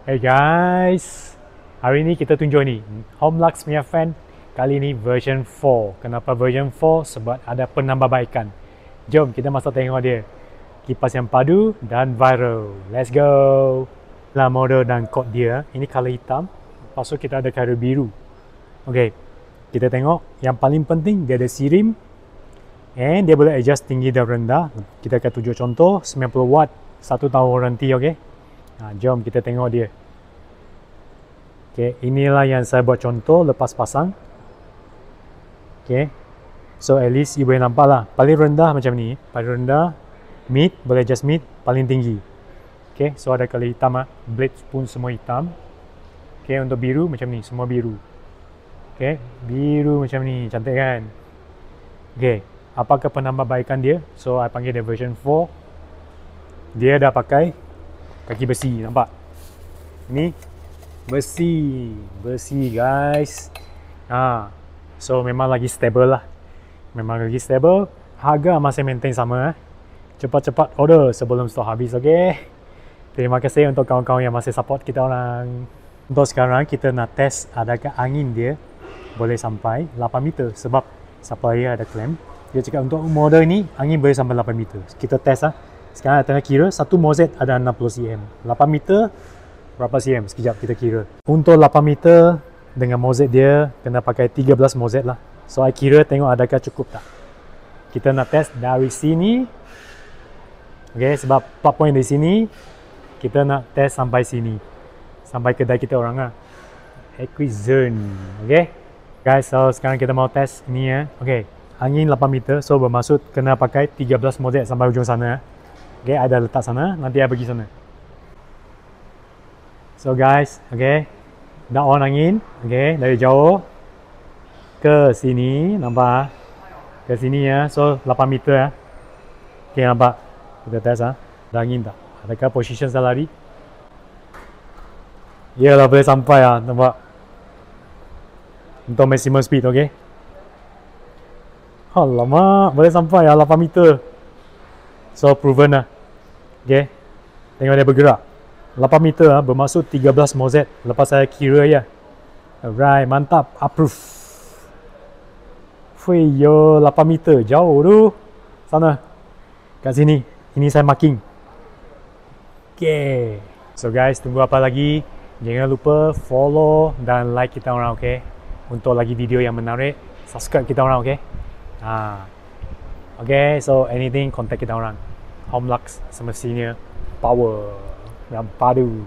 Hey guys, hari ni kita tunjuk ni Homelux punya fan. Kali ni version 4. Kenapa version 4? Sebab ada penambahbaikan. Jom kita masuk tengok dia. Kipas yang padu dan viral. Let's go. Lah model dan kod dia. Ini color hitam. Lepas tu kita ada color biru. Okay, kita tengok. Yang paling penting dia ada sirim. And dia boleh adjust tinggi dan rendah. Kita akan tunjuk contoh 90 watt 1 tahun warranty. Okay, jom kita tengok dia. Okay, inilah yang saya buat contoh lepas pasang. Okay, so at least you boleh nampak lah. Paling rendah macam ni. Paling rendah, mid, boleh adjust mid, paling tinggi. Okay, so ada color hitam lah. Blade pun semua hitam. Okay, untuk biru macam ni, semua biru. Okay, biru macam ni, cantik kan? Okay, apakah penambahbaikan dia? So, I panggil dia version 4. Dia dah pakai kaki besi, nampak? Ni besi guys. So memang lagi stable lah. Memang lagi stable. Harga masih maintain sama. Cepat-cepat order sebelum stok habis. Okay, terima kasih untuk kawan-kawan yang masih support kita orang. Untuk sekarang kita nak test adakah angin dia boleh sampai 8 meter. Sebab supplier ada claim, dia cakap untuk model ni angin boleh sampai 8 meter. Kita test lah. Sekarang tengah kira satu mozet ada 60 cm. 8 meter berapa cm? Sekejap kita kira. Untuk 8 meter dengan mozet dia kena pakai 13 mozet lah. So I kira tengok adakah cukup tak. Kita nak test dari sini. Okay, sebab plug point dari sini. Kita nak test sampai sini. Sampai kedai kita orang lah. Equizone. Okay guys, so sekarang kita mau test ni ya. Okay, angin 8 meter. So bermaksud kena pakai 13 mozet sampai ujung sana. Okay, ada letak sana. Nanti saya pergi sana. So guys, okay, dah on angin, okay, dari jauh ke sini, nampak? Ke sini ya, so 8 meter ya. Okay, nampak? Kita test ah, ada angin tak? Adakah position saya lari? Yalah, boleh sampai ah, nampak? Untuk maximum speed, okay? Alamak, boleh sampai ah 8 meter. So proven lah, okay? Tengok dia bergerak. 8 meter lah, bermaksud 13 mozet. Lepas saya kira ya. Alright, mantap. Approve. Fui yo, 8 meter. Jauh tu. Sana. Kat sini. Ini saya marking. Okay. So guys, tunggu apa lagi? Jangan lupa follow dan like kita orang, okay? Untuk lagi video yang menarik, subscribe kita orang, okay? Okay, so anything, contact kita orang. Homelux semestinya power yang padu.